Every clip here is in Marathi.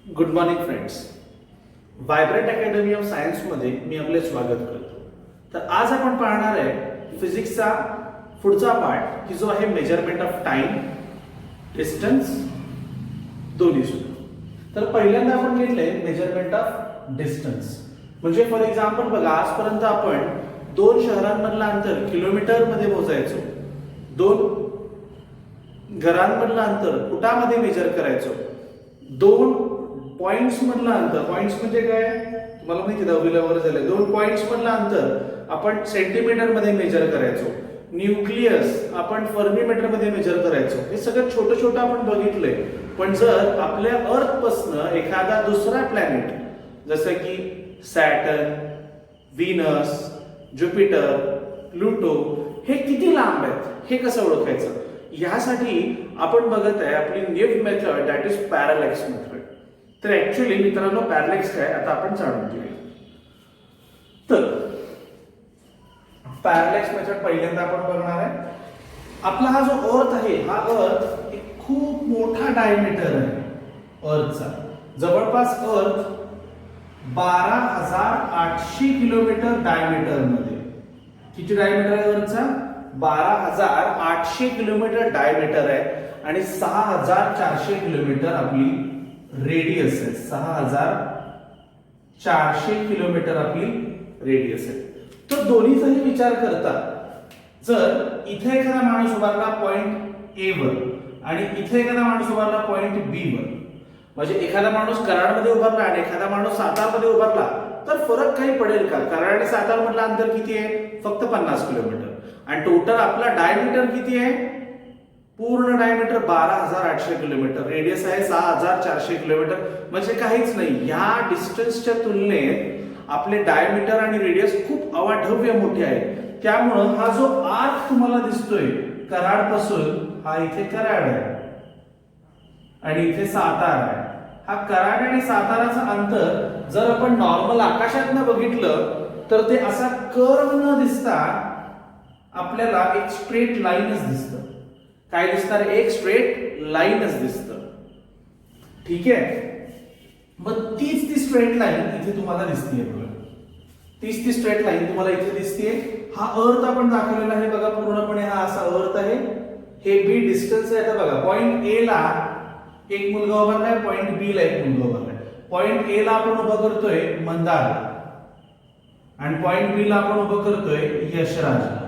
Good morning friends. Vibrant academy of सायन्समध्ये मी आपले स्वागत करतो. तर आज आपण पाहणार आहे फिजिक्सचा पुढचा पार्ट की जो आहे मेजरमेंट ऑफ टाइम, डिस्टन्स दोन्ही सुद्धा. तर पहिल्यांदा आपण घेतलंय मेजरमेंट ऑफ डिस्टन्स. म्हणजे फॉर एक्झाम्पल बघा, आजपर्यंत आपण दोन शहरांमधलं अंतर किलोमीटर मध्ये मोजायचो, दोन घरांमधलं अंतर फुटामध्ये मेजर करायचो, दोन पॉइंट्स मधलं अंतर, पॉइंट्स म्हणजे काय तुम्हाला माहिती दहावीला वर झाले, दोन पॉइंट्स मधलं अंतर आपण सेंटीमीटर मध्ये मेजर करायचो, न्यूक्लियस आपण फर्मीमीटर मध्ये मेजर करायचो. हे सगळं छोटं छोटं आपण बघितलंय. पण जर आपल्या अर्थ पासून एखादा दुसरा प्लॅनेट जसं की सॅटर्न, व्हीनस, ज्युपिटर, प्लुटो हे किती लांब आहेत हे कसं ओळखायचं, यासाठी आपण बघत आहे आपली new method, that is parallax method. तर ऍक्च्युअली मित्रांनो पॅरालॅक्स काय आता आपण जाणून घेऊया. तर पॅरालॅक्स मेथड पहिल्यांदा आपण बघणार आहे. आपला हा जो अर्थ आहे, हा अर्थ एक खूप मोठा डायमीटर आहे अर्थचा. जवळपास अर्थ 12,800 किलोमीटर डायमीटर मध्ये. किती डायमीटर आहे अर्थचा? 12,800 किलोमीटर डायमीटर आहे आणि 6,400 किलोमीटर आपली रेडियस आहे. 6,400 किलोमीटर आपली रेडियस आहे. तर दोन्हीचाही विचार करता जर इथे एखादा माणूस उभारला पॉइंट ए वर आणि इथे एखादा माणूस उभारला पॉइंट बी वर, म्हणजे एखादा माणूस कराडमध्ये उभारला आणि एखादा माणूस सातारमध्ये उभारला, तर फरक काही पडेल का? कराड आणि सातार मधलं अंतर किती आहे? फक्त 50 किलोमीटर. आणि टोटल आपला डायमीटर किती आहे? पूर्ण डायमीटर 12,800 किलोमीटर, रेडियस आहे 6,400 किलोमीटर. म्हणजे काहीच नाही. या डिस्टन्सच्या तुलनेत आपले डायमीटर आणि रेडियस खूप अवाढव्य मोठे आहे. त्यामुळं हा जो आर्क तुम्हाला दिसतोय कराड पासून, हा इथे कराड आहे आणि इथे सातारा आहे. हा कराड आणि साताराचं अंतर जर आपण नॉर्मल आकाशातनं बघितलं तर ते असा कर्व न दिसता आपल्याला एक स्ट्रेट लाईनच दिसतं. काय दिसणार? एक स्ट्रेट लाईनच दिसतं. ठीक आहे. मग तीच ती स्ट्रेट लाईन इथे तुम्हाला दिसतीये बघा. तीच ती स्ट्रेट लाईन तुम्हाला इथे दिसतीये. हा अर्थ आपण दाखवलेला आहे बघा पूर्णपणे. हा असा अर्थ आहे. हे बी डिस्टन्स आहे. आता बघा पॉइंट ए ला एक मुलगा उभारलाय, पॉइंट बी ला एक मुलगा उभारलाय. पॉइंट ए ला आपण उभं करतोय मंदार आणि पॉइंट बी ला आपण उभं करतोय यशराजला.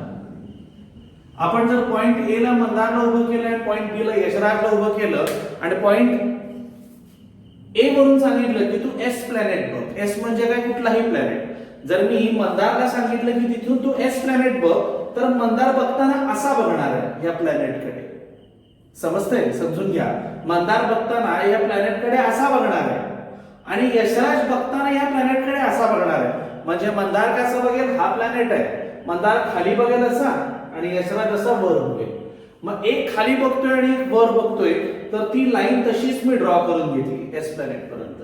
आपण जर पॉइंट ए ला मंदारला उभं केलं आणि पॉइंट बी ला यशराजला उभं केलं आणि पॉइंट ए वरून सांगितलं की तू एस प्लॅनेट बघ. एस म्हणजे काय? कुठलाही प्लॅनेट. जर मी मंदारला सांगितलं की तिथून तू एस प्लॅनेट बघ, तर मंदार बघताना असा बघणार आहे या प्लॅनेटकडे. समजतंय? समजून घ्या. मंदार बघताना या प्लॅनेटकडे असा बघणार आहे आणि यशराज बघताना या प्लॅनेटकडे असा बघणार आहे. म्हणजे मंदार कसं बघेल? हा प्लॅनेट आहे. मंदार खाली बघेल असा आणि यशराज असा वर बघेल. मग एक खाली बघतोय आणि एक वर बघतोय, तर ती लाईन तशीच मी ड्रॉ करून घेतली एस प्लॅनेट पर्यंत.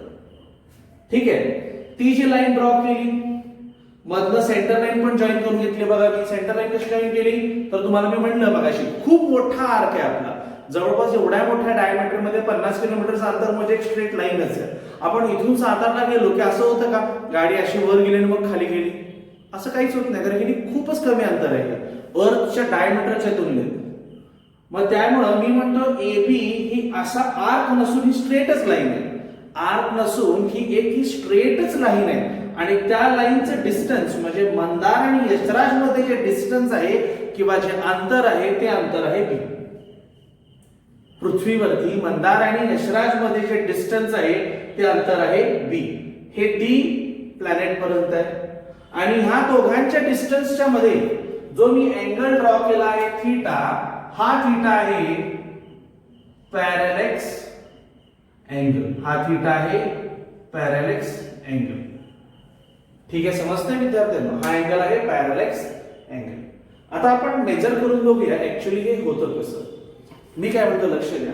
ठीक आहे. ती जी लाईन ड्रॉ केली, मधलं सेंटर लाईन पण जॉईन करून घेतली. बघा मी सेंटर लाईन कशी जॉईन केली, तर तुम्हाला मी म्हणलं बघाशी खूप मोठा आर्क आहे आपला. जवळपास एवढ्या मोठ्या डायमीटर मध्ये 50 किलोमीटरचं अंतर म्हणजे एक स्ट्रेट लाईनच आहे. आपण इथून सातारला गेलो की असं होतं का गाडी अशी वर गेली आणि मग खाली गेली? असं काहीच होत नाही, कारण की खूपच कमी अंतर आहे अर्थच्या डायमीटरच्या तुलनेत. मग त्यामुळं मी म्हणतो AB ही असा आर्क नसून ही स्ट्रेटच लाईन आहे. आर्क नसून ही एक ही स्ट्रेटच लाईन आहे आणि त्या लाईनचं डिस्टन्स म्हणजे मंदार आणि यशराज मध्ये जे डिस्टन्स आहे किंवा जे अंतर आहे ते अंतर आहे B. पृथ्वीवरती मंदार आणि यशराज मध्ये जे डिस्टन्स आहे ते अंतर आहे B. हे D प्लॅनेट पर्यंत आहे आणि ह्या दोघांच्या डिस्टन्सच्या मध्ये जो मी अँगल ड्रॉ केला आहे थीटा, हा थीटा आहे पॅरालॅक्स अँगल. हा थीटा आहे पॅरालॅक्स अँगल. ठीक आहे, समजतंय विद्यार्थ्यांनो? हा अँगल आहे पॅरालॅक्स अँगल. आता आपण मेजर करून बघूया ऍक्च्युअली हे होतं कसं. मी काय म्हणतो लक्ष द्या.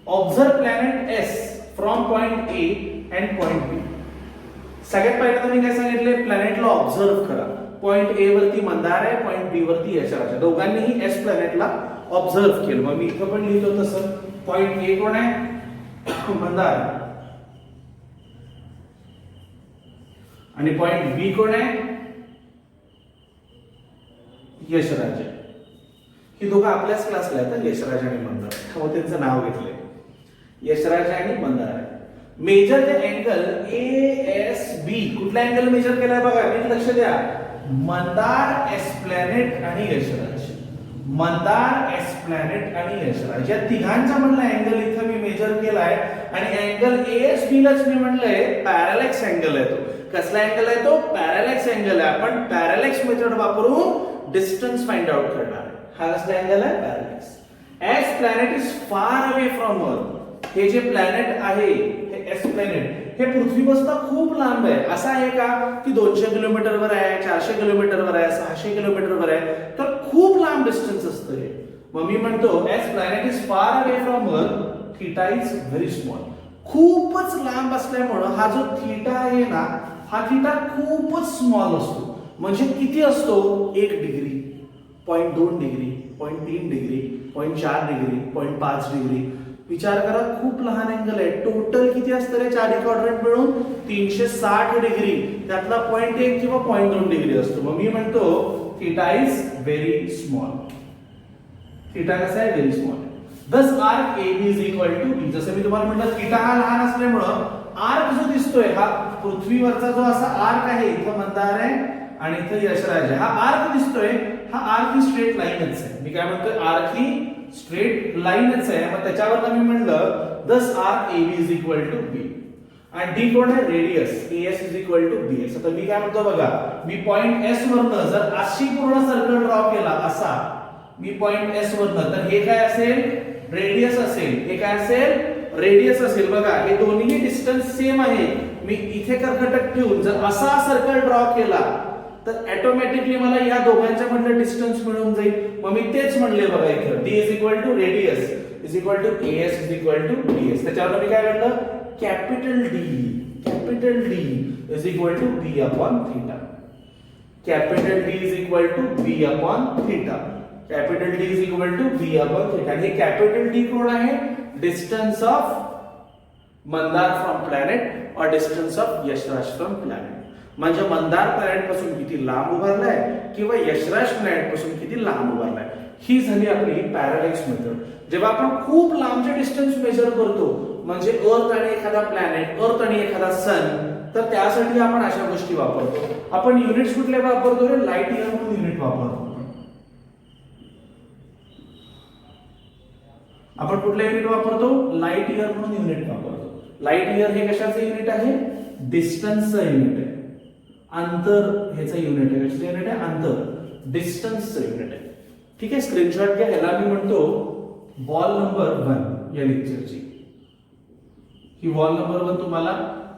Observe planet S from point A and point B. सगळ्यात पहिल्यांदा मी काय सांगितले? प्लॅनेटला ऑब्झर्व करा. पॉइंट ए वरती मंदार आहे, पॉइंट बी वरती यशराज आहे. दोघांनीही एस प्लॅनेटला ऑब्झर्व केलं. मग मी इथं पण लिहितो तसं. पॉइंट ए कोण आहे? मंदार आणि पॉइंट बी कोण आहे? यशराज आहे. ही दोघं आपल्याच क्लासला आहेत, यशराज आणि मंदार. त्यामुळे त्यांचं नाव घेतलंय, यशराज आणि मंदार आहे. Measure the angle ASB. कुठला अँगल मेजर केलाय बघा, नीट लक्ष द्या. मंदार, एस्प्लॅनेट आणि यशराज. मंदार, एस्प्लॅनेट आणि यशराज या तिघांचा म्हणलं अँगल इथं मी मेजर केलाय. आणि अँगल ASB लाच मी म्हणलंय पॅरॅलेक्स अँगल आहे. तो कसला अँगल आहे? तो पॅरॅलेक्स अँगल आहे. आपण पॅरॅलेक्स मेथड वापरून डिस्टन्स फाइंड आउट करणार आहे. हा कसला अँगल आहे? Parallax. As planet is far away from Earth. हे जे प्लॅनेट आहे, हे एस्प्लॅनेट, हे पृथ्वीपासून खूप लांब आहे. असं आहे का की 200 किलोमीटरवर आहे, 400 किलोमीटरवर आहे, 600 किलोमीटरवर आहे? तर खूप लांब डिस्टन्स असतं हे. मग मी म्हणतो as planet is far away from अर्थ, थीटा इज व्हेरी स्मॉल. खूपच लांब असल्यामुळं हा जो थीटा आहे ना, हा थीटा खूपच स्मॉल असतो. म्हणजे किती असतो? 1 degree, 0.2 degree, 0.3 degree, 0.4 degree, 0.5 degree. विचार करा, खूप लहान अँगल आहे. टोटल किती असतं रे चारी क्वाड्रंट मिळून? 360 डिग्री. त्यातला 0.1 किंवा 0.2 डिग्री असतो. मग मी म्हणतो theta is very small. Theta कसा आहे? Very small. Thus arc AB is equal to B. जसं मी तुम्हाला म्हटलं, थीटा हा लहान असल्यामुळं आर्क जो दिसतोय हा पृथ्वीवरचा जो असा आर्क आहे, इथं मंदार आहे आणि इथं यशराज आहे. हा आर्क दिसतोय, हा आर्क ही स्ट्रेट लाईनच आहे. मी काय म्हणतोय? आर्क ही स्ट्रेट लाईनच आहे. मग त्याच्यावर मी म्हणलं thus arc AB is equal to B. आणि D कोण आहे? Radius. AS is equal to BS. आता मी काय म्हणतो बघा, मी पॉइंट S वरनं जर अशी पूर्ण सर्कल ड्रॉ केला, असा मी पॉइंट S वरनं, तर हे काय असेल? रेडियस असेल. हे काय असेल? रेडियस असेल. बघा, हे दोन्ही डिस्टन्स सेम आहे. मी इथे कर्कटक ठेवून जर असा सर्कल ड्रॉ केला तर ऑटोमॅटिकली मला या दोघांच्या मधलं डिस्टन्स मिळून जाईल. मग मी तेच म्हणले बघा इथं, D is equal to radius is equal to AS is equal to BS. त्याच्यावर मी काय म्हणलं? Capital D is equal to B upon theta. Capital D is equal to B upon theta. Capital D is equal to B upon theta. हे कॅपिटल D कोण आहे? Distance of Mandar from planet और distance of Yashraj from planet. म्हणजे मंदार प्लॅनेट पासून किती लांब उभारलाय किंवा यशराज प्लॅनेट पासून किती लांब उभारलाय. ही झाली आपली पॅरॅलेक्स मेथड. जेव्हा आपण खूप लांबचे डिस्टन्स मेजर करतो, म्हणजे अर्थ आणि एखादा प्लॅनेट, अर्थ आणि एखादा सन, तर त्यासाठी आपण अशा गोष्टी वापरतो. आपण युनिट्स कुठले वापरतो रे? लाईट इयर म्हणून युनिट वापरतो. आपण कुठलं युनिट वापरतो? लाईट इयर म्हणून युनिट वापरतो. लाईट इयर हे कशाचं युनिट आहे? डिस्टन्सचं युनिट आहे. अंतर ह्याचं युनिट आहे. कशाचं युनिट आहे? अंतर, डिस्टन्सचं युनिट आहे. ठीक आहे, स्क्रीनशॉट घ्या. ह्याला मी म्हणतो बॉल नंबर 1 या लेक्चरची. ही बॉल नंबर 1 तुम्हाला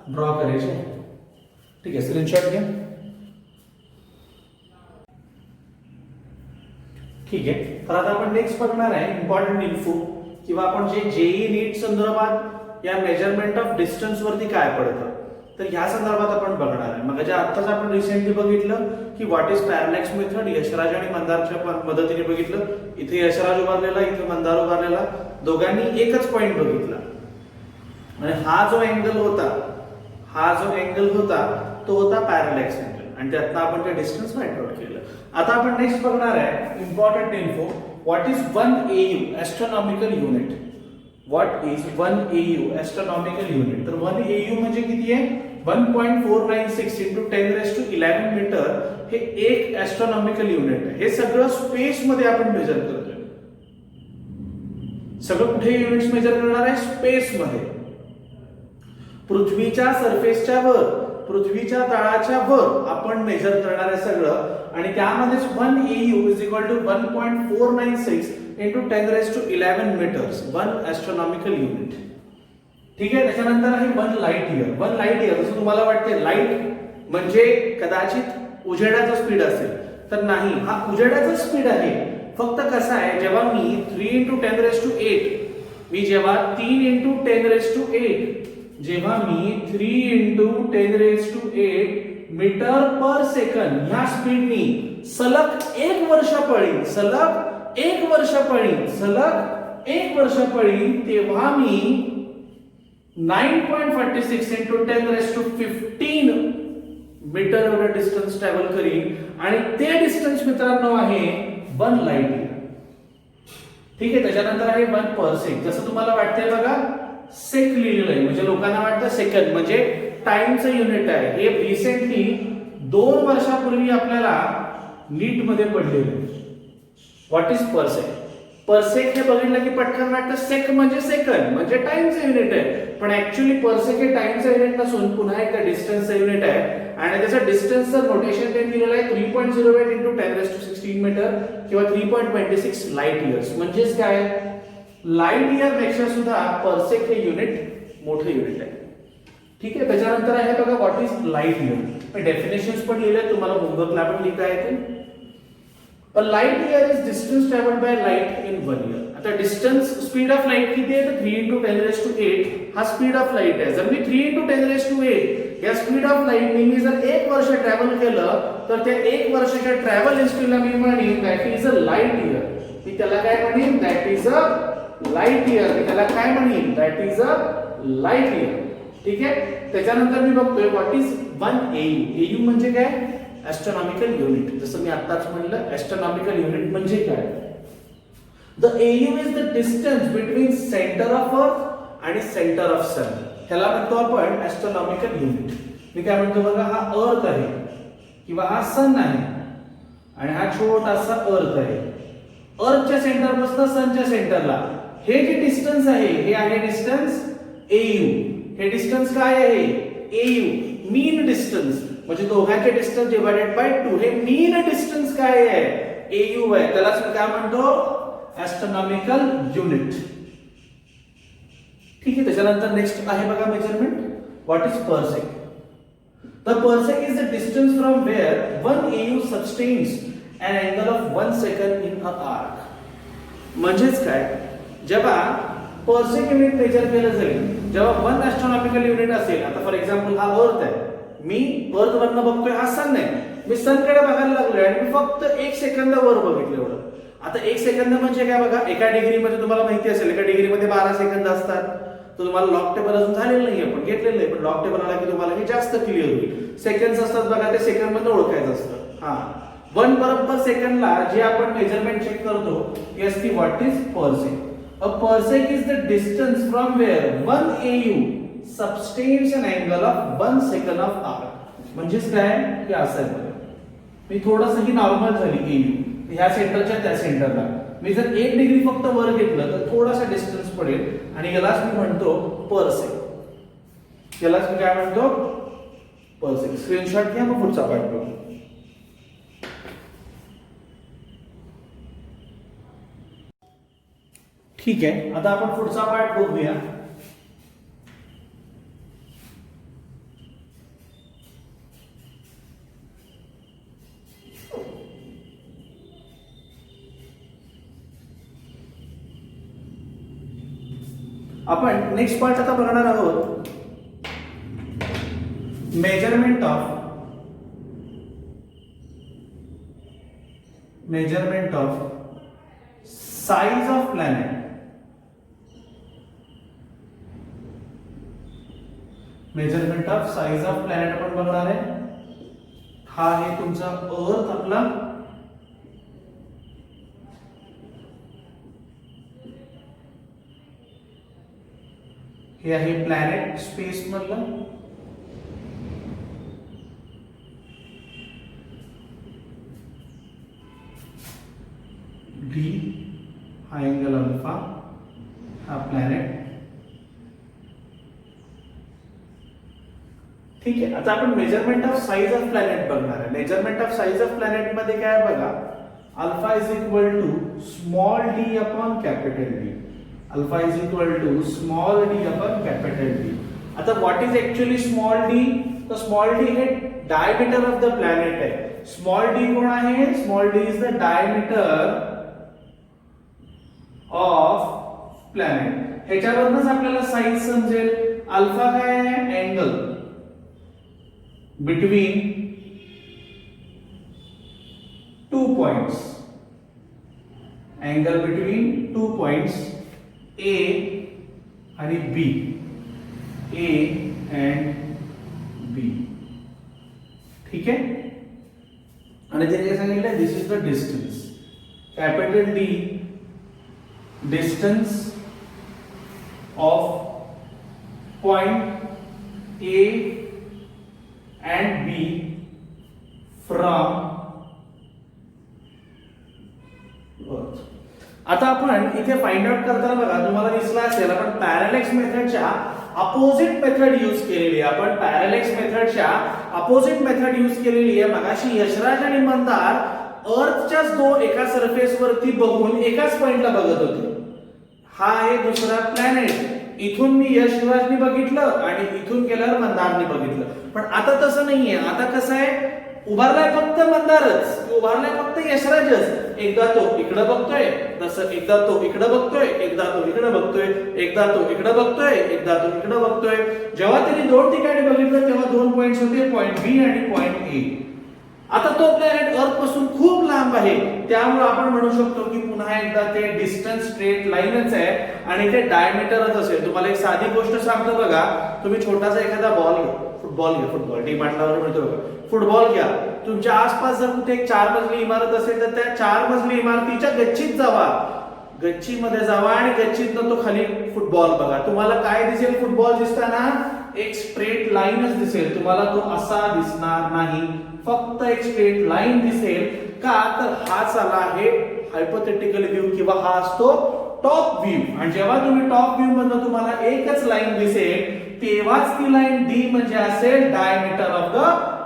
ड्रॉ करायची आहे. ठीक आहे, स्क्रीनशॉट घ्या. ठीक आहे, तर आता आपण नेक्स्ट बघणार आहे इम्पॉर्टंट इन्फो, किंवा आपण जे JEE नीट संदर्भात या मेजरमेंट ऑफ डिस्टन्स वरती काय पडतं, तर ह्या संदर्भात आपण बघणार आहे. मग आत्ताच आपण रिसेंटली बघितलं की व्हॉट इज पॅरॅलेक्स मेथड. यशराज आणि मंदारच्या मदतीने बघितलं. इथे यशराज उभारलेला, इथे मंदार उभारलेला, दोघांनी एकच पॉइंट बघितला. आणि हा जो अँगल होता तो होता पॅरॅलेक्स अँगल, आणि त्यातनं आपण ते डिस्टन्स फाइंड आउट केलं. आता आपण नेक्स्ट बघणार आहे important info, what is 1 AU astronomical unit. What is 1 AU astronomical unit. तर 1 AU म्हणजे किती आहे? 1.496 into 10⁻11 मीटर. हे एक ॲस्ट्रॉनॉमिकल युनिट आहे. हे सगळं स्पेस मध्ये आपण मेजर करतोय. सगळं कुठे युनिट्स मेजर करणार आहे? स्पेस मध्ये. पृथ्वीच्या सरफेसच्या वर, पृथ्वीच्या तळाच्या वर आपण मेजर करणार आहे सगळं. आणि त्यामध्येच 1 AU is equal to 1.496 into 10⁻11 metres, 1 astronomical unit. ठीक आहे, त्याच्यानंतर आहे 1 लाईट इयर. 1 लाईट इयर, जसं तुम्हाला वाटते लाईट म्हणजे कदाचित उजेडाचा स्पीड असेल, तर नाही, हा उजेडाचा स्पीड आहे. फक्त कसं आहे, जेव्हा मी 3 into 10⁸, मी जेव्हा 3 into 10⁸, जेव्हा मी 3 into 10⁸ मीटर पर सेकंद ह्या स्पीडनी सलग 1 वर्ष पळीन, सलग 1 वर्ष पळीन, तेव्हा मी 9.46 into 10⁻15 मीटर एवढं डिस्टन्स ट्रॅव्हल करीन आणि ते डिस्टन्स मित्रांनो आहे 1 लाईट इयर. ठीक आहे. त्याच्यानंतर आहे 1 परसेक. जसं तुम्हाला वाटतंय बघा सेक लिहिलेलं आहे, म्हणजे लोकांना वाटतं सेकंद म्हणजे टाइमचं युनिट आहे. हे रिसेंटली 2 वर्षापूर्वी आपल्याला नीट मध्ये पडलेलं आहे. What is परसेक? परसेक हे बघितलं की पटकन वाटतं सेक म्हणजे सेकंद म्हणजे टाइमचं युनिट आहे, पण ऍक्च्युअली परसेक हे टाइमचं युनिट नसून पुन्हा एकदा डिस्टन्सचं युनिट आहे आणि त्याचं डिस्टन्सचं नोटेशन त्यांनी दिलेलं आहे 3.08 इंटू 10⁻16 मीटर किंवा 3.26 लाईट इयर्स. म्हणजेच काय, लाईट इयर पेक्षा सुद्धा परसेक हे युनिट मोठं युनिट आहे. ठीक आहे. त्याच्यानंतर आहे बघा what is light year. Definitions पण लिहिले, तुम्हाला होमवर्कला पण लिहिता येते. A light year is distance traveled by light in 1 year. आता डिस्टन्स स्पीड ऑफ लाईट किती आहे तर 3 into 10⁸ हा स्पीड ऑफ लाईट आहे. जर मी 3 into 10⁸ या स्पीड ऑफ लाईटने मी जर 1 वर्ष ट्रॅव्हल केलं तर त्या 1 वर्षाच्या ट्रॅव्हल हिस्ट्रीला मी म्हणेन that is a light year. मी त्याला काय म्हणेन, that is a light year. मी त्याला काय म्हणेन, that is a light year. ठीक आहे. त्याच्यानंतर मी बघतोय व्हॉट इज 1 AU. AU म्हणजे काय, ॲस्ट्रॉनॉमिकल युनिट. जसं मी आत्ताच म्हणलं ॲस्ट्रॉनॉमिकल युनिट म्हणजे काय, the AU is the distance between centre of earth आणि सेंटर ऑफ सन. ह्याला म्हणतो आपण ॲस्ट्रॉनॉमिकल युनिट. मी काय म्हणतो बघा, हा अर्थ आहे किंवा हा सन आहे आणि हा छोटासा अर्थ आहे. अर्थच्या सेंटरपासून सनच्या सेंटरला हे जे डिस्टन्स आहे हे आहे डिस्टन्स AU. हे डिस्टन्स काय आहे, AU मीन डिस्टन्स, म्हणजे दोघांचे डिस्टन्स डिवाइडेड बाय 2. हे मीन डिस्टन्स काय आहे, AU आहे. त्यालाच मी काय म्हणतो, ॲस्ट्रॉनॉमिकल युनिट. ठीक आहे. त्याच्यानंतर नेक्स्ट आहे बघा measurement. What is parsec. The parsec is the distance from where 1 AU subtends an angle of 1 second in a arc. म्हणजेच काय, जेव्हा परसेक युनिट मेजर केलं जाईल, जेव्हा 1 ॲस्ट्रॉनॉमिकल युनिट असेल. आता फॉर एक्झाम्पल हा अर्थ आहे, मी अर्थ वरनं बघतोय, हा सन आहे. मी सन कडे बघायला लागलोय आणि मी फक्त 1 सेकंद वर बघितलं एवढं. आता 1 सेकंद म्हणजे काय बघा, एका डिग्रीमध्ये तुम्हाला माहिती असेल एका डिग्रीमध्ये 12 सेकंद असतात. तर तुम्हाला लॉग टेबल अजून झालेलं नाहीये, पण घेतलेलं आहे. पण लॉग टेबल आला की तुम्हाला हे जास्त क्लिअर होईल. सेकंड्स असतात बघा, ते सेकंड मध्ये ओळखायचं असतं. हा 1 बरोबर सेकंडला जे आपण मेजरमेंट चेक करतो ती असते what is parsec. A parsec is the distance from where 1 AU subtends an angle of 1 second of arc. म्हणजेच काय की असं आहे बघा, मी थोडंसं ही नॉर्मल झाली AU ह्या सेंटरच्या त्या सेंटरला. मी जर 1 डिग्री फक्त वर घेतलं तर थोडासा डिस्टन्स पडेल आणि यालाच मी म्हणतो परसेक. यालाच मी काय म्हणतो, परसेक. स्क्रीनशॉट घ्या, मग पुढचा पार्ट बघू. ठीक आहे. आता आपण पुढचा पार्ट बघूया. आपण नेक्स्ट पार्ट आता बघणार आहोत, measurement of size of planet. Measurement of size of planet आपण बघणार आहे. हा आहे तुमचा अर्थ आपला. हे आहे प्लॅनेट स्पेस मधलं. डी हा अँगल अल्फा, हा प्लॅनेट. ठीक आहे. आता आपण measurement of size of planet बघणार आहे. Measurement of size of planet मध्ये काय बघा, alpha is equal to small D upon capital D. Alpha is equal to small D upon capital D. आता what is actually small D, तर स्मॉल डी हे डायमीटर ऑफ द प्लॅनेट आहे. स्मॉल डी कोण आहे, small D is the diameter of planet. ह्याच्यावरूनच आपल्याला साइज समजेल. अल्फा काय आहे, angle between 2 points. Angle between 2 points A आणि B. A and B. आणि तिने काय सांगितलं, this is the distance, capital D, distance of point A and B from earth. आता आपण इथे फाइंड आउट करताना बघा तुम्हाला दिसला असेल आपण पॅरॅलेक्स मेथडच्या अपोजिट मेथड यूज केलेली आहे. आपण पॅरॅलेक्स मेथडच्या अपोजिट मेथड यूज केलेली आहे. मगाशी यशराज आणि मंदार अर्थच्याच दो एका सरफेस वरती बघून एकाच पॉइंटला बघत होते. हा आहे दुसरा प्लॅनेट. इथून मी यशराजनी बघितलं आणि इथून केल्यावर मंदारनी बघितलं. पण आता तसं नाहीये. आता कसं आहे, उभारलाय फक्त मंदारच, उभारलाय फक्त यशराजच. एकदा तो इकडे बघतोय, तसं एकदा तो इकडे बघतोय, एकदा तो इकडे बघतोय, एकदा तो इकडे बघतोय, एकदा तो इकडे बघतोय. जेव्हा त्यांनी दोन ठिकाणी बघितलं तेव्हा दोन पॉइंट्स होते, पॉइंट बी आणि पॉइंट ए. आता तो प्लॅनेट अर्थ पासून खूप लांब आहे, त्यामुळे आपण म्हणू शकतो की पुन्हा एकदा ते डिस्टन्स स्ट्रेट लाईनच आहे आणि ते डायमीटरच असेल. तुम्हाला एक साधी गोष्ट सांगतो बघा, तुम्ही छोटासा एखादा बॉल घ्या, फुटबॉल डीमार्टला मिळतो बघा, फुटबॉल घ्या. तुमच्या आसपास जर कुठे एक 4 मजली इमारत असेल तर त्या 4 मजली इमारतीच्या गच्चीत जावा, गच्चीमध्ये जावा आणि गच्चीतनं तो खाली फुटबॉल बघा. तुम्हाला काय दिसेल, फुटबॉल दिसताना एक स्ट्रेट लाईनच दिसेल. तुम्हाला तो असा दिसणार नाही, फक्त एक स्ट्रेट लाईन दिसेल. का तर हा चाला आहे हायपोथेटिकल व्ह्यू किंवा हा असतो टॉप व्ह्यू. आणि जेव्हा तुम्ही टॉप व्ह्यू मधनं तुम्हाला एकच लाईन दिसेल तेव्हाच ती लाईन डी म्हणजे असेल डायमीटर ऑफ द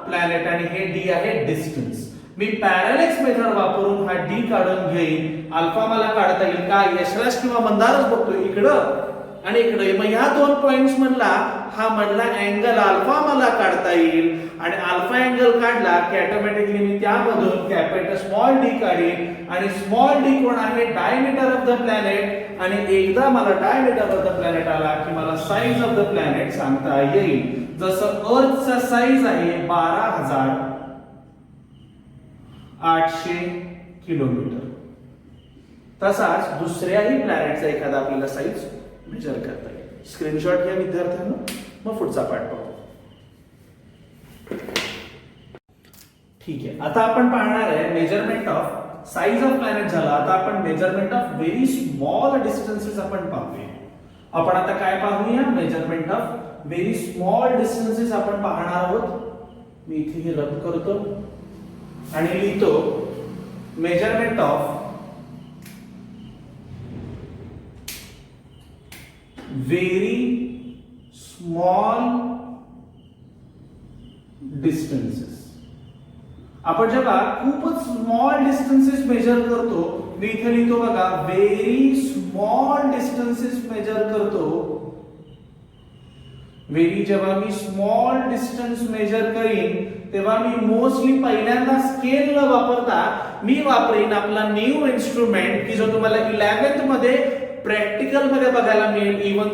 प्लॅनेट आणि हे डी आहे डिस्टन्स. मी पॅरॅलेक्स मेथड वापरून हा डी काढून घेईन. अल्फा मला काढता येईल का, यशराज किंवा मंदारच बघतोय इकडं आणि इकडे. मग ह्या दोन पॉइंट्स मधला हा मधला अँगल अल्फा मला काढता येईल आणि अल्फा अँगल काढला की ऑटोमॅटिकली मी त्यामधून कॅपिटल स्मॉल डी काढीन आणि स्मॉल डी कोण आहे, डायमीटर ऑफ द प्लॅनेट. आणि एकदा मला डायमीटर ऑफ द प्लॅनेट आला की मला साईज ऑफ द प्लॅनेट सांगता येईल. जसं अर्थचा साईज आहे 12,800 किलोमीटर, तसाच दुसऱ्याही प्लॅनेटचा एखादा आपल्याला साईज मेजर करता येईल. स्क्रीनशॉट घ्या विद्यार्थ्यांना, मग पुढचा पाठ पाहू. ठीक आहे, आता आपण पाहणार आहे measurement of size of planet झाला. आता आपण measurement of very small distances आपण पाहूया. आपण आता काय पाहूया, measurement of very small distances आपण पाहणार आहोत. मी इथे हे रद्द करतो आणि लिहितो measurement of very small distances. आपण जेव्हा खूपच स्मॉल डिस्टन्सेस मेजर करतो, मी इथे लिहितो बघा व्हेरी स्मॉल डिस्टन्सेस मेजर करतो. व्हेरी जेव्हा मी स्मॉल डिस्टन्स मेजर करीन तेव्हा मी मोस्टली पहिल्यांदा स्केल न वापरता मी वापरीन आपला न्यू इन्स्ट्रुमेंट की जो तुम्हाला 11th मध्ये प्रॅक्टिकल मध्ये बघायला मिळेल. इव्हन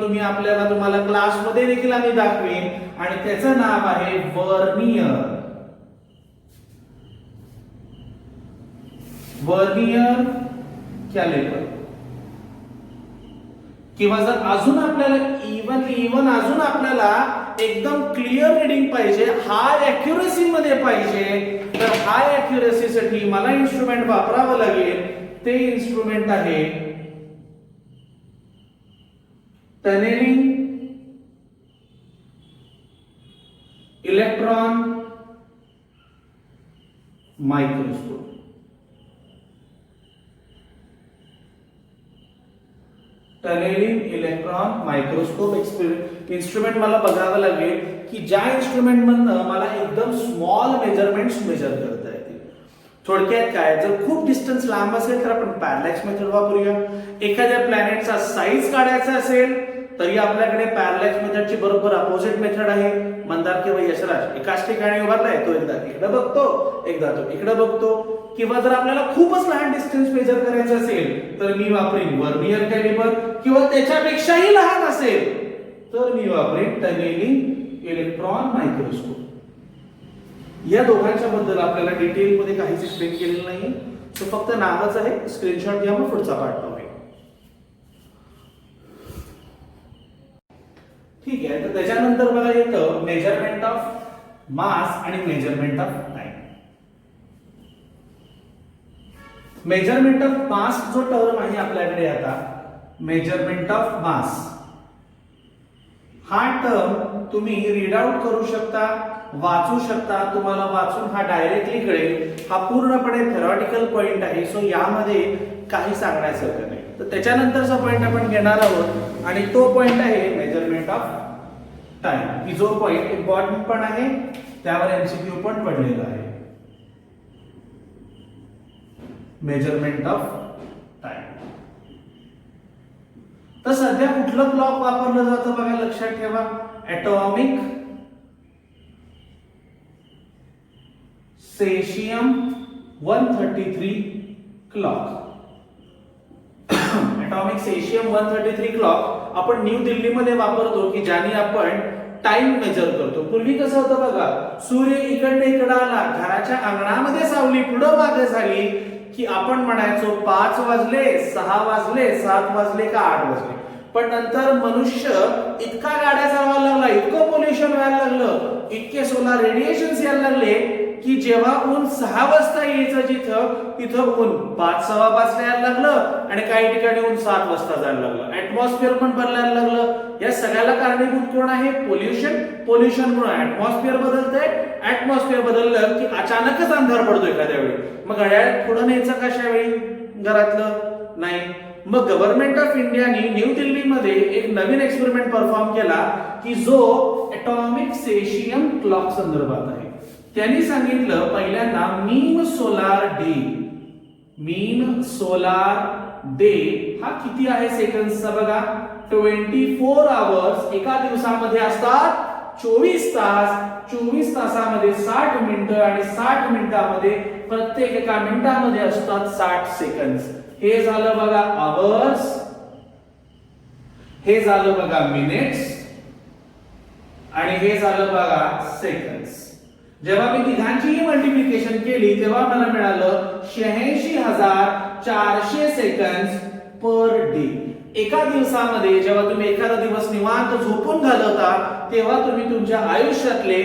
तुम्हाला क्लासमध्ये देखील आम्ही दाखवेन आणि त्याचं नाव आहे वर्नियर. Vernier calliper. किंवा जर अजून आपल्याला इव्हन अजून आपल्याला एकदम क्लिअर रीडिंग पाहिजे, हाय अॅक्युरेसी मध्ये पाहिजे, तर हाय अॅक्युरेसी साठी मला इन्स्ट्रुमेंट वापरावं लागेल. ते इन्स्ट्रुमेंट आहे tunnelling electron microscope. Tunnelling electron microscope instrument मला बघावं लागेल की ज्या इन्स्ट्रुमेंट मधनं मला एकदम स्मॉल मेजरमेंट्स मेजर करता येतील. थोडक्यात काय, जर खूप डिस्टन्स लांब असेल तर आपण पॅरॅलेक्स मेथड वापरूया. एखाद्या प्लॅनेटचा साईज काढायचा असेल तरी आपल्याकडे पॅरॅलेक्स मेथडची बरोबर अपोजिट मेथड आहे. मंदार किंवा यशराज एकाच ठिकाणी उभारलाय, तो एकदा इकडे बघतो, एकदा तो इकडे बघतो. किंवा जर आपल्याला खूपच लहान डिस्टन्स मेजर करायचं असेल तर मी वापरीन वर्नियर कॅलिपर. किंवा त्याच्यापेक्षाही लहान असेल तर मी वापरीन टनेलिंग इलेक्ट्रॉन मायक्रोस्कोप. या दोघांच्या बद्दल आपल्याला डिटेल मध्ये काहीच एक्सप्लेन केलेलं नाही, सो फक्त नावच आहे. स्क्रीनशॉट घ्या, मग पुढचा पार्ट पाहूया. ठीक आहे, तर त्याच्यानंतर बघा येतं मेजरमेंट ऑफ मास आणि measurement of time. Measurement of mass जो टर्म आहे आपल्याकडे आता, मेजरमेंट ऑफ मास हा टर्म तुम्ही रीड आउट करू शकता, वाचू शकता. तुम्हाला वाचून हा डायरेक्टली कळेल. हा पूर्णपणे थेरॉटिकल पॉइंट आहे, सो यामध्ये काही सांगण्यासारखं नाही. तर त्याच्यानंतरचा पॉइंट आपण घेणार आहोत आणि तो पॉइंट आहे मेजरमेंट ऑफ टाइम, की जो पॉइंट इम्पॉर्टंट पण आहे, त्यावर एमसीक्यू पण पडलेला आहे. Measurement of time. तर सध्या कुठलं क्लॉक वापरलं जातं बघा, लक्षात ठेवा. Atomic caesium 133 clock. Atomic caesium 133 clock आपण न्यू दिल्लीमध्ये वापरतो, की ज्याने आपण टाइम मेजर करतो. पूर्वी कसं होतं बघा, सूर्य इकडे इकडे आला, घराच्या अंगणामध्ये सावली पुढं मागे झाली की आपण म्हणायचो 5 वाजले, 6 वाजले, 7 वाजले का 8 वाजले. पण नंतर मनुष्य इतका गाड्या चालवायला लागला, इतकं पोल्युशन व्हायला लागलं, इतके सोलार रेडिएशन्स यायला लागले की जेव्हा ऊन 6 वाजता यायचं तिथं ऊन 5:15 यायला लागलं आणि काही ठिकाणी ऊन 7 वाजता जायला लागलं. ऍटमॉस्फिअर पण बदलायला लागलं. या सगळ्याला कारणीभूत कोण आहे? पोल्युशनमुळे ऍटमॉस्फिअर बदलतंय. ऍटमॉस्फिअर बदललं की अचानकच अंधार पडतो एखाद्या वेळी. मग घड्याळ पुढे न्यायचं कशा वेळी? घरातलं नाही. मग गव्हर्नमेंट ऑफ इंडियाने न्यू दिल्लीमध्ये एक नवीन एक्सपेरिमेंट परफॉर्म केला की जो ॲटॉमिक सेशियम क्लॉक संदर्भात आहे. त्यांनी सांगितलं पहिल्यांदा मीन सोलार डे हा किती आहे सेकंड्सचा बघा. 24 आवर्स एका दिवसामध्ये असतात 24 तास. 24 तासामध्ये 60 मिनिटं आणि 60 मिनिटांमध्ये प्रत्येक एका मिनिटामध्ये असतात 60 सेकंड्स. हे झालं बघा आवर्स, हे झालं बघा मिनिट्स आणि हे झालं बघा सेकंड्स. जेव्हा मी तिघांचीही मल्टिप्लिकेशन केली तेव्हा मला मिळालं 86,400 सेकंड्स पर डे. एका दिवसामध्ये जेव्हा तुम्ही एखादा दिवस निवांत झोपून घालवता तेव्हा तुम्ही तुमच्या आयुष्यातले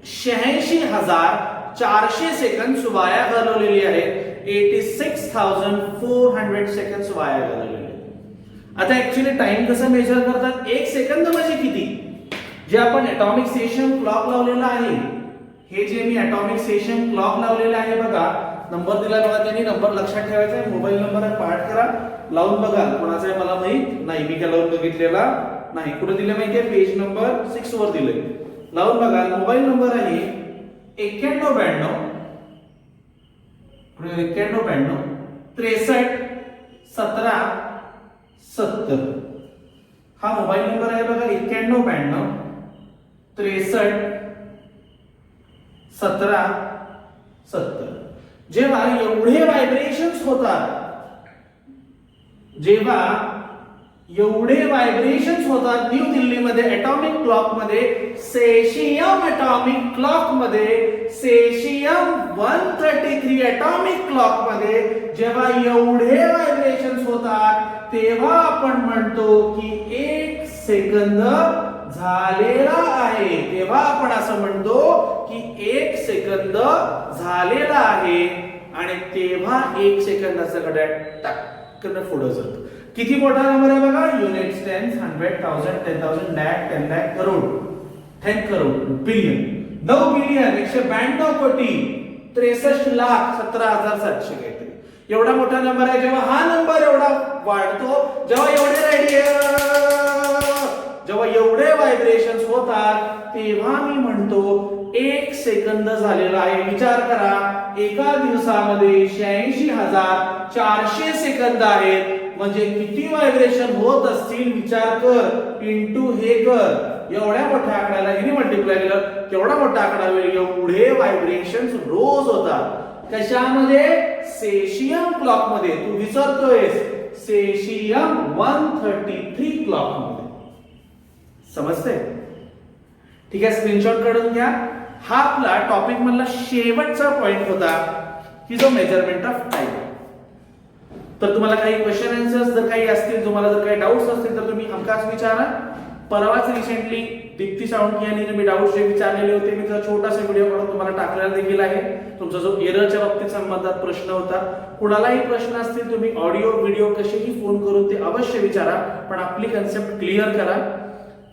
86,400 सेकंड्स वाया घालवलेली आहेत. 86,400 सेकंड्स वाया घालवलेले. आता ऍक्च्युअली टाइम कसं मेजर करतात? 1 सेकंद म्हणजे किती? जे आपण ॲटॉमिक सेशियम क्लॉक लावलेला आहे, हे जे मी ॲटॉमिक सेशियम क्लॉक लावलेला आहे बघा, नंबर दिला बघा त्यांनी. नंबर लक्षात ठेवायचा आहे, मोबाईल नंबर आहे, पाठ करा, लावून बघा. कोणाचा आहे मला माहित नाही, मी काय लावून बघितलेला नाही. कुठे दिले माहितीये? पेज नंबर 6 वर दिले, लावून बघा. मोबाईल नंबर आहे 9192 63 17 70. हा मोबाईल नंबर आहे बघा. 9192 63 17 70. जेव्हा एवढे व्हायब्रेशन्स होतात न्यू दिल्लीमध्ये ॲटॉमिक क्लॉक मध्ये, सेशियम ॲटॉमिक क्लॉक मध्ये, सेशियम 133 ॲटॉमिक क्लॉक मध्ये जेव्हा एवढे व्हायब्रेशन्स होतात तेव्हा आपण म्हणतो की 1 सेकंद झालेला आहे. तेव्हा आपण असं म्हणतो की 1 सेकंद झालेला आहे आणि तेव्हा 1 सेकंदाचा घड्याळ टक्कन पुढे जातो. किती मोठा नंबर आहे बघा. Units, tens, 100, 1000, 10,000, lakh, 10 lakh, crore, 10 crore, billion, 9 billion, 192 कोटी, 63,17,700 काहीतरी. एवढा मोठा नंबर आहे. जेव्हा हा नंबर एवढा वाढतो, जेव्हा एवढे व्हायब्रेशन्स होतात तेव्हा मी म्हणतो 1 सेकंद झालेला आहे. विचार करा, एका दिवसामध्ये 86,400 सेकंद आहेत, म्हणजे किती व्हायब्रेशन होत असतील विचार कर, इंटू हे कर. एवढ्या मोठ्या आकड्याला हिने मल्टिप्लाय केलं, केवढा मोठा आकडा होईल. एवढे व्हायब्रेशन्स रोज होतात. कशामध्ये? सेशियम क्लॉक मध्ये. तू विसरतोयस, सेशियम 133 क्लॉक मध्ये. समजते? ठीक आहे, स्क्रीनशॉट काढून घ्या. हा आपला टॉपिक मधला शेवटचा पॉइंट होता की जो मेजरमेंट ऑफ टाइम. तर तुम्हाला काही क्वेश्चन आन्सर्स जर काही असतील, तुम्हाला जर काही डाऊट्स असतील तर तुम्ही हमखास विचारा. परवाच रिसेंटली दीप्ती सावंत यांनी मी डाऊट जे विचारलेले होते मी त्याचा छोटासा व्हिडिओ बनवून तुम्हाला टाकलेला देखील आहे. तुमचा जो एररच्या बाबतीत संबंधात प्रश्न होता, कुणालाही प्रश्न असतील तुम्ही ऑडिओ व्हिडिओ कसेही फोन करून ते अवश्य विचारा, पण आपली कन्सेप्ट क्लिअर करा.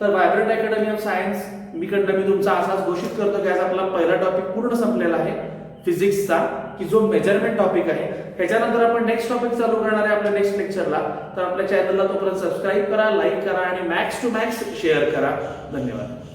तर व्हायब्रंट अकॅडमी ऑफ सायन्स मी तुमचा असाच घोषित करतो की आज आपला पहिला टॉपिक पूर्ण संपलेला आहे फिजिक्सचा, की जो मेजरमेंट टॉपिक आहे. त्याच्यानंतर आपण नेक्स्ट टॉपिक चालू करणार आहे आपल्या नेक्स्ट लेक्चरला. तर आपल्या चॅनलला तोपर्यंत सबस्क्राईब करा, लाईक करा आणि मॅक्स टू मॅक्स शेअर करा. धन्यवाद.